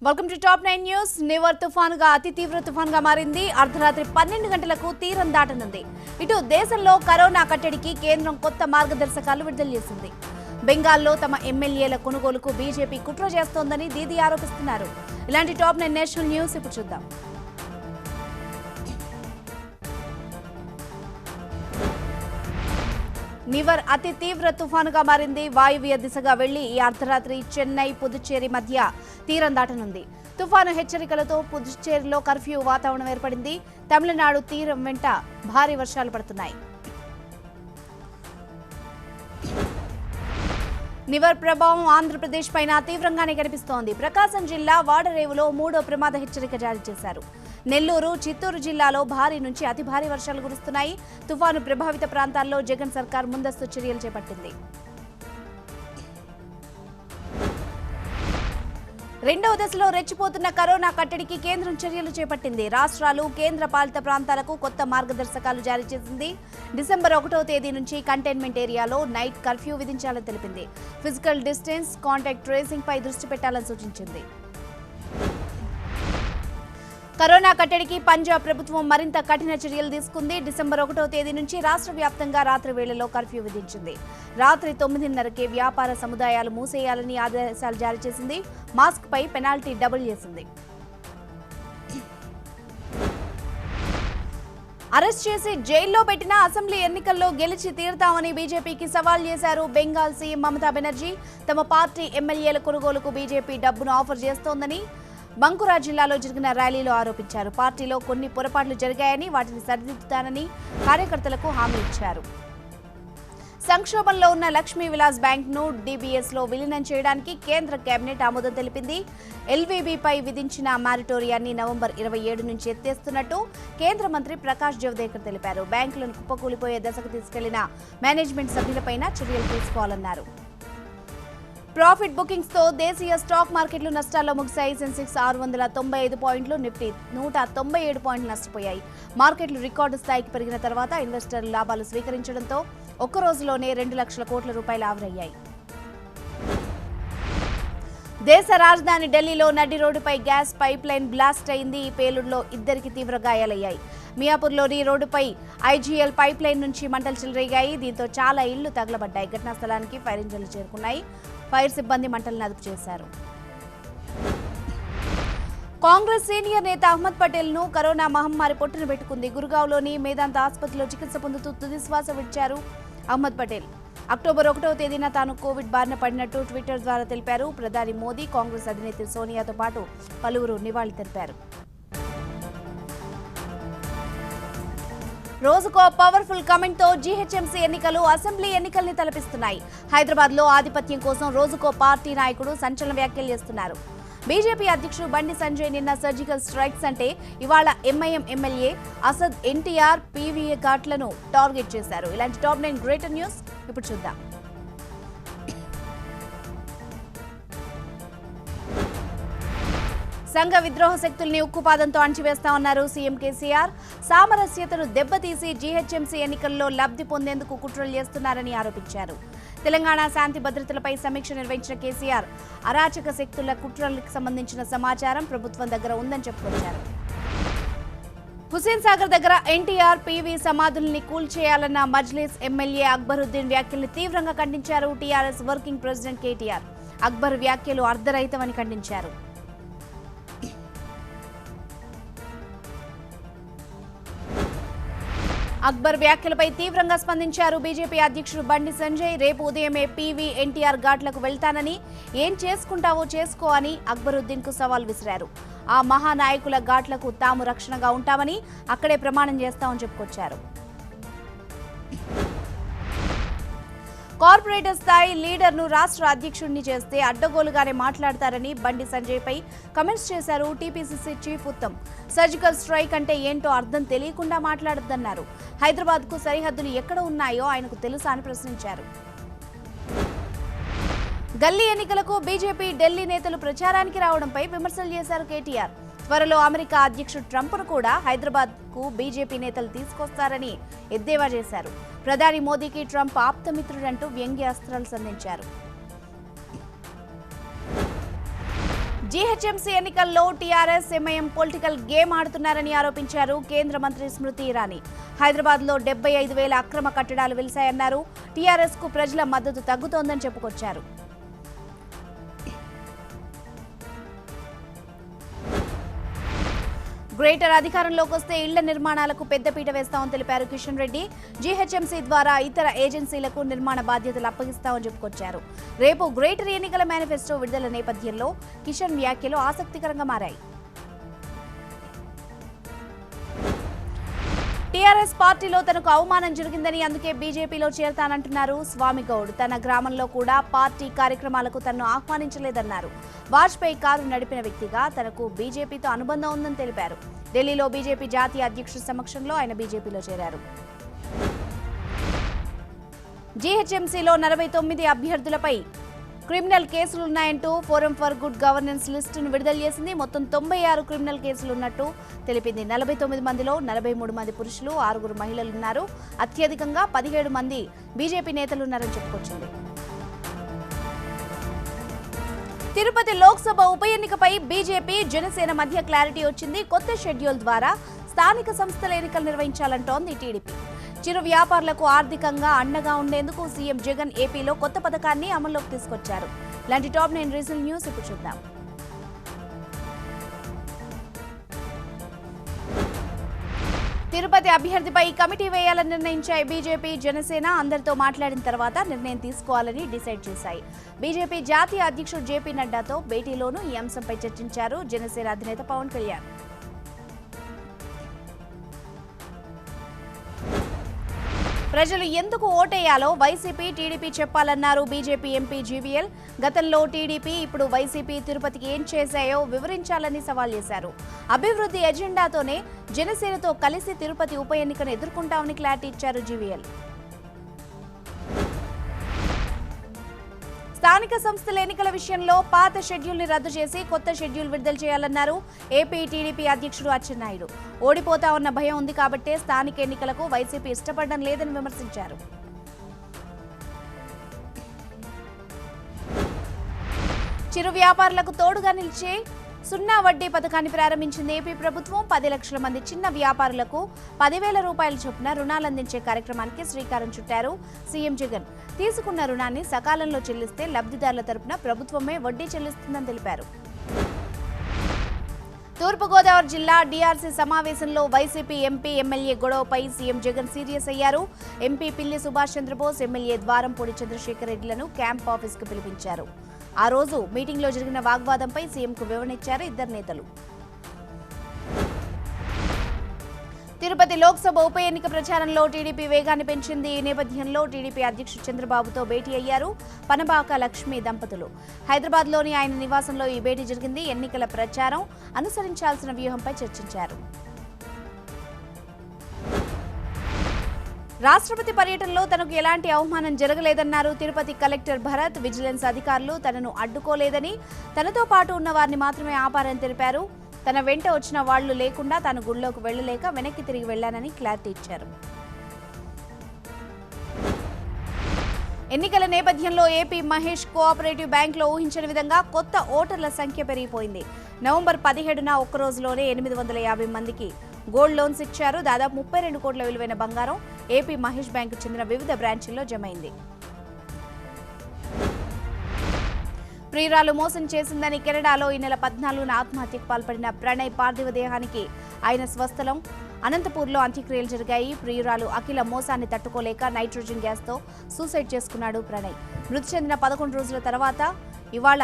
Welcome to top 9 news. Nivar తుఫానుగా అతి తీవ్ర తుఫానుగా మారింది. అర్ధరాత్రి 12 గంటలకు తీరం దాటనుంది. ఇటు దేశంలో కరోనా కట్టడికి కేంద్రం కొత్త మార్గదర్శకాలు విడుదల చేసింది. బెంగాల్లో తమ ఎమ్మెల్యేల కొనుగోలుకు బీజేపీ కుట్ర చేస్తోందని దీదీ ఆరోపిస్తున్నారు. ఇలాంటి టాప్ 9 నేషనల్ న్యూస్ ఇప్పుడు చూద్దాం. నివర్ అతి తీవ్ర తుఫానుగా మారింది. వాయువ్య దిశగా వెళ్లి ఈ అర్ధరాత్రి చెన్నై, పుదుచ్చేరి మధ్య తీరం దాటనుంది. తుఫాను హెచ్చరికలతో పుదుచ్చేరిలో కర్ఫ్యూ వాతావరణం ఏర్పడింది. తమిళనాడు తీరం వెంట భారీ వర్షాలు పడుతున్నాయి. నివర్ ప్రభావం ఆంధ్రప్రదేశ్ పైన తీవ్రంగానే కనిపిస్తోంది. ప్రకాశం జిల్లా వాడరేవులో 3వ ప్రమాద హెచ్చరిక జారీ చేశారు. నెల్లూరు, చిత్తూరు జిల్లాలో భారీ నుంచి అతి భారీ వర్షాలు కురుస్తున్నాయి. తుఫాను ప్రభావిత ప్రాంతాల్లో జగన్ సర్కార్ ముందస్తు చర్యలు చేపట్టింది. రెండవ దశలో రెచ్చిపోతున్న కరోనా కట్టడికి కేంద్రం చర్యలు చేపట్టింది. రాష్ట్రాలు, కేంద్ర పాలిత ప్రాంతాలకు కొత్త మార్గదర్శకాలు జారీ చేసింది. డిసెంబర్ 1వ తేదీ నుంచి కంటైన్మెంట్ ఏరియాలో నైట్ కర్ఫ్యూ విధించాలని తెలిపింది. ఫిజికల్ డిస్టెన్స్, కాంటాక్ట్ ట్రేసింగ్ పై దృష్టి పెట్టాలని సూచించింది. కరోనా కట్టడికి పంజాబ్ ప్రభుత్వం మరింత కఠిన చర్యలు తీసుకుంది. డిసెంబర్ 1వ తేదీ నుంచి రాష్ట్ర వ్యాప్తంగా రాత్రి వేళల్లో కర్ఫ్యూ విధించింది. రాత్రి 9:30కే వ్యాపార సముదాయాలు మూసేయాలని ఆదేశాలు జారీ చేసింది. మాస్క్ పై పెనాల్టీ డబుల్ చేసింది. అరెస్ట్ చేసి జైల్లో పెట్టిన అసెంబ్లీ ఎన్నికల్లో గెలిచి తీరుతామని బీజేపీకి సవాల్ చేశారు బెంగాల్ సీఎం మమతా బెనర్జీ. తమ పార్టీ ఎమ్మెల్యేల కొనుగోలుకు బీజేపీ డబ్బును ఆఫర్ చేస్తోందని బంకురా జిల్లాలో జరిగిన ర్యాలీలో ఆరోపించారు. పార్టీలో కొన్ని పొరపాట్లు జరిగాయని, వాటిని సరిదిద్దుతానని కార్యకర్తలకు హామీ ఇచ్చారు. సంక్షోభంలో ఉన్న లక్ష్మీ విలాస్ బ్యాంక్ ను డీబీఎస్ లో విలీనం చేయడానికి కేంద్ర కేబినెట్ ఆమోదం తెలిపింది. ఎల్వీబీపై విధించిన మారిటోరియాన్ని నవంబర్ 27 నుంచి ఎత్తేస్తున్నట్టు కేంద్ర మంత్రి ప్రకాష్ జవదేకర్ తెలిపారు. బ్యాంకులను కుప్పకూలిపోయే దశకు తీసుకెళ్లిన మేనేజ్మెంట్ సభ్యులపైన చర్యలు తీసుకోవాలన్నారు. ప్రాఫిట్ బుకింగ్స్ తో దేశీయ స్టాక్ మార్కెట్లు నష్టాల్లో ముగిశాయి. సెన్సెక్స్ 695 పాయింట్లు, నిఫ్టీ 197 పాయింట్లు నష్టపోయాయి. మార్కెట్లు రికార్డు స్థాయికి పెరిగిన తర్వాత ఇన్వెస్టర్లు లాభాలు స్వీకరించడంతో ఒక్క రోజులోనే 2 లక్షల కోట్ల రూపాయలు ఆవిరయ్యాయి. దేశ రాజధాని ఢిల్లీలో నడి రోడ్డుపై గ్యాస్ పైప్ లైన్ బ్లాస్ట్ అయింది. ఈ పేలుడులో 2కి తీవ్ర గాయాలయ్యాయి. మియాపూర్లోని రోడ్డుపై ఐజీఎల్ పైప్ లైన్ నుంచి మంటలు చెలరేగాయి. దీంతో చాలా ఇళ్లు తగలబడ్డాయి. ఘటనా స్థలానికి ఫైర్ ఇంజన్లు చేరుకున్నాయి. ఫైర్ సిబ్బంది మంటలను అదుపు చేశారు. కాంగ్రెస్ సీనియర్ నేత అహ్మద్ పటేల్ ను కరోనా మహమ్మారి పొట్టున పెట్టుకుంది. గురుగావ్లోని మేదాంత ఆసుపత్రిలో చికిత్స పొందుతూ తుది శ్వాస విడిచారు అహ్మద్ పటేల్. అక్టోబర్ 1వ తేదీన తాను కోవిడ్ బారిన పడినట్టు ట్విట్టర్ ద్వారా తెలిపారు. ప్రధాని మోదీ, కాంగ్రెస్ అధినేత్రి సోనియాతో పాటు పలువురు నివాళి తెలిపారు. రోజుకో పవర్ఫుల్ కమెంట్ తో జీహెచ్ఎంసీ ఎన్నికలు అసెంబ్లీ ఎన్నికల్ని తలపిస్తున్నాయి. హైదరాబాద్ లో ఆధిపత్యం కోసం రోజుకో పార్టీ నాయకుడు సంచలన వ్యాఖ్యలు చేస్తున్నారు. బీజేపీ అధ్యక్షుడు బండి సంజయ్ నిన్న సర్జికల్ స్ట్రైక్స్ అంటే ఇవాళ ఎంఐఎం ఎమ్మెల్యే అసద్ ఎన్టీఆర్, పీవీ ఘాట్లను టార్గెట్ చేశారు. ఇలాంటి టాప్ 9 గ్రేటర్ న్యూస్ ఇప్పుడు చూద్దాం. సంఘ విద్రోహ శక్తుల్ని ఉక్కుపాదంతో అణచివేస్తామన్నారు సీఎం కేసీఆర్. సామరస్యతను దెబ్బతీసి జీహెచ్ఎంసీ ఎన్నికల్లో లబ్ధి పొందేందుకు కుట్రలు చేస్తున్నారని ఆరోపించారు. తెలంగాణ శాంతి భద్రతలపై సమీక్ష నిర్వహించిన కేసీఆర్ అరాచక శక్తుల కుట్రలకు సంబంధించిన సమాచారం ప్రభుత్వం దగ్గర ఉందని చెప్పుకొచ్చారు. హుస్సేన్ సాగర్ దగ్గర ఎన్టీఆర్, పీవీ సమాధుల్ని కూల్చేయాలన్న మజ్లిస్ ఎమ్మెల్యే అక్బరుద్దీన్ వ్యాఖ్యల్ని తీవ్రంగా ఖండించారు. TRS working president KTR Akbar వ్యాఖ్యలు అర్ధరహితమని ఖండించారు. అక్బర్ వ్యాఖ్యలపై తీవ్రంగా స్పందించారు బీజేపీ అధ్యక్షుడు బండి సంజయ్. రేపు ఉదయమే పీవీ, ఎన్టీఆర్ ఘాట్లకు వెళ్తానని, ఏం చేసుకుంటావో చేసుకో అని అక్బరుద్దీన్ కు సవాల్ విసిరారు. ఆ మహానాయకుల ఘాట్లకు తాము రక్షణగా ఉంటామని, అక్కడే ప్రమాణం చేస్తామని చెప్పుకొచ్చారు. కార్పొరేటర్ స్థాయి లీడర్ను రాష్ట్ర అధ్యక్షుడిని చేస్తే అడ్డగోలుగానే మాట్లాడతారని బండి సంజయ్ పై కమెంట్స్ చేశారు TPCC chief Uttam. Surgical strike అంటే ఏంటో అర్థం తెలియకుండా మాట్లాడొద్దన్నారు. హైదరాబాద్ కు సరిహద్దులు ఎక్కడ ఉన్నాయో ఆయనకు తెలుసా అని ప్రశ్నించారు. గల్లీ ఎన్నికలకు బీజేపీ ఢిల్లీ నేతలు ప్రచారానికి రావడంపై విమర్శలు చేశారు కేటీఆర్. త్వరలో అమెరికా అధ్యక్షుడు ట్రంప్ను కూడా హైదరాబాద్ కు బీజేపీ నేతలు తీసుకొస్తారని ఎద్దేవా చేశారు. ప్రధాని మోదీకి ట్రంప్ ఆప్తమిత్రుడంటూ వ్యంగ్యాస్త్రాలు సంధించారు. జీహెచ్ఎంసీ ఎన్నికల్లో టీఆర్ఎస్ ఎంఐఎం పొలిటికల్ గేమ్ ఆడుతున్నారని ఆరోపించారు కేంద్ర మంత్రి స్మృతి ఇరానీ. హైదరాబాద్లో 75,000 అక్రమ కట్టడాలు వెలిశాయన్నారు. టీఆర్ఎస్ కు ప్రజల మద్దతు తగ్గుతోందని చెప్పుకొచ్చారు. గ్రేటర్ అధికారంలోకి వస్తే ఇళ్ల నిర్మాణాలకు పెద్దపీట వేస్తామని తెలిపారు కిషన్ రెడ్డి. జీహెచ్ఎంసీ ద్వారా ఇతర ఏజెన్సీలకు నిర్మాణ బాధ్యతలు అప్పగిస్తామని చెప్పుకొచ్చారు. రేపు గ్రేటర్ ఎన్నికల మేనిఫెస్టో విడుదల నేపథ్యంలో కిషన్ వ్యాఖ్యలు ఆసక్తికరంగా మారాయి. టీఆర్ఎస్ పార్టీలో తనకు అవమానం జరిగిందని అందుకే బీజేపీలో చేరతానంటున్నారు స్వామిగౌడ్. తన గ్రామంలో కూడా పార్టీ కార్యక్రమాలకు తనను ఆహ్వానించలేదన్నారు. వాజ్పేయి కారు నడిపిన వ్యక్తిగా తనకు బీజేపీతో అనుబంధం ఉందని తెలిపారు. ఢిల్లీలో బీజేపీ జాతీయ అధ్యక్షుడి సమక్షంలో ఆయన బీజేపీలో చేరారు. జీహెచ్ఎంసీలో 49 అభ్యర్థులపై క్రిమినల్ కేసులున్నాయంటూ ఫోరం ఫర్ గుడ్ గవర్నెన్స్ లిస్టును విడుదల చేసింది. మొత్తం 96 క్రిమినల్ కేసులున్నట్టు తెలిపింది. 49 మందిలో 43 మంది పురుషులు, 6 మహిళలున్నారు. అత్యధికంగా 17 మంది బీజేపీ నేతలున్నారని చెప్పుకొచ్చింది. తిరుపతి లోక్సభ ఉప ఎన్నికపై బీజేపీ జనసేన మధ్య క్లారిటీ వచ్చింది. కొత్త షెడ్యూల్ ద్వారా స్థానిక సంస్థల ఎన్నికలు నిర్వహించాలంటోంది టీడీపీ. చిరు వ్యాపారులకు ఆర్థికంగా అండగా ఉండేందుకు సీఎం జగన్ ఏపీలో కొత్త పథకాన్ని అమల్లోకి తీసుకొచ్చారు. ఇలాంటి టాప్ 9 రీజనల్ న్యూస్ ఇప్పుడు చూద్దాం. తిరుపతి అభ్యర్థిపై కమిటీ వేయాలని నిర్ణయించాయి బీజేపీ, జనసేన. అందరితో మాట్లాడిన తర్వాత నిర్ణయం తీసుకోవాలని డిసైడ్ చేశాయి. బీజేపీ జాతీయ అధ్యక్షుడు జేపీ నడ్డాతో భేటీలోనూ ఈ అంశంపై చర్చించారు జనసేన అధినేత పవన్ కళ్యాణ్. ప్రజలు ఎందుకు ఓటేయాలో వైసీపీ, టీడీపీ చెప్పాలన్నారు బీజేపీ ఎంపీ జీవీఎల్. గతంలో టీడీపీ, ఇప్పుడు వైసీపీ తిరుపతికి ఏం చేశాయో వివరించాలని సవాల్ చేశారు. అభివృద్ధి ఎజెండాతోనే జనసేనతో కలిసి తిరుపతి ఉప ఎన్నికను ఎదుర్కొంటామని క్లారిటీ ఇచ్చారు జీవీఎల్. స్థానిక సంస్థల ఎన్నికల విషయంలో పాత షెడ్యూల్ ని రద్దు చేసి కొత్త షెడ్యూల్ విడుదల చేయాలన్నారు ఏపీ టీడీపీ అధ్యక్షుడు అచ్చెన్నాయుడు. ఓడిపోతామన్న భయం ఉంది కాబట్టే స్థానిక ఎన్నికలకు వైసీపీ ఇష్టపడడం లేదని విమర్శించారు. చిరు వ్యాపారులకు తోడుగా నిలిచే 0 వడ్డీ పథకాన్ని ప్రారంభించింది ఏపీ ప్రభుత్వం. 10 లక్షల మంది చిన్న వ్యాపారులకు 10,000 రూపాయల చొప్పున రుణాలందించే కార్యక్రమానికి శ్రీకారం చుట్టారు సీఎం జగన్. తీసుకున్న రుణాన్ని సకాలంలో చెల్లిస్తే లబ్ధిదారుల తరపున ప్రభుత్వమే వడ్డీ చెల్లిస్తుందని తెలిపారు. తూర్పుగోదావరి జిల్లా డీఆర్సీ సమావేశంలో వైసీపీ ఎంపీ, ఎమ్మెల్యే గొడవపై సీఎం జగన్ సీరియస్ అయ్యారు. ఎంపీ పిల్లి సుభాష్ చంద్రబోస్, ఎమ్మెల్యే ద్వారంపూడి చంద్రశేఖర్ రెడ్డిలను క్యాంప్ ఆఫీస్కు పిలిపించారు. ఆ రోజు మీటింగ్లో జరిగిన వాగ్వాదంపై సీఎంకు వివరణ ఇచ్చారు ఇద్దరు నేతలు. తిరుపతి లోక్సభ ఉప ఎన్నిక ప్రచారంలో టీడీపీ వేగాన్ని పెంచింది. ఈ నేపథ్యంలో టీడీపీ అధ్యక్షుడు చంద్రబాబుతో భేటీ అయ్యారు పనబాక లక్ష్మి దంపతులు. హైదరాబాద్లోని ఆయన నివాసంలో ఈ భేటీ జరిగింది. ఎన్నికల ప్రచారం, అనుసరించాల్సిన వ్యూహంపై చర్చించారు. రాష్ట్రపతి పర్యటనలో తనకు ఎలాంటి అవమానం జరగలేదన్నారు తిరుపతి కలెక్టర్ భరత్. విజిలెన్స్ అధికారులు తనను అడ్డుకోలేదని, తనతో పాటు ఉన్న వారిని మాత్రమే ఆపారని తెలిపారు. తన వెంట వచ్చిన వాళ్లు లేకుండా తాను గుడిలోకి వెళ్లలేక వెనక్కి తిరిగి వెళ్లానని క్లారిటీ ఇచ్చారు. ఎన్నికల నేపథ్యంలో ఏపీ మహేష్ కోఆపరేటివ్ బ్యాంకులో ఊహించని విధంగా కొత్త ఓటర్ల సంఖ్య పెరిగిపోయింది. నవంబర్ 17న ఒక్కరోజులోనే 850 మందికి గోల్డ్ లోన్స్ ఇచ్చారు. దాదాపు 32 కోట్ల విలువైన బంగారం ఏపీ మహేష్ బ్యాంకు చెందిన వివిధ బ్రాంచీల్లో జమైంది. ప్రియురాలు మోసం చేసిందని కెనడాలో ఈ నెల 14న ఆత్మహత్యకు పాల్పడిన ప్రణయ్ పార్థివ దేహానికి ఆయన స్వస్థలం అనంతపూర్లో అంత్యక్రియలు జరిగాయి. ప్రియురాలు అఖిల మోసాన్ని తట్టుకోలేక నైట్రోజన్ గ్యాస్తో సూసైడ్ చేసుకున్నాడు ప్రణయ్. మృతి చెందిన 11 రోజుల తర్వాత ఇవాళ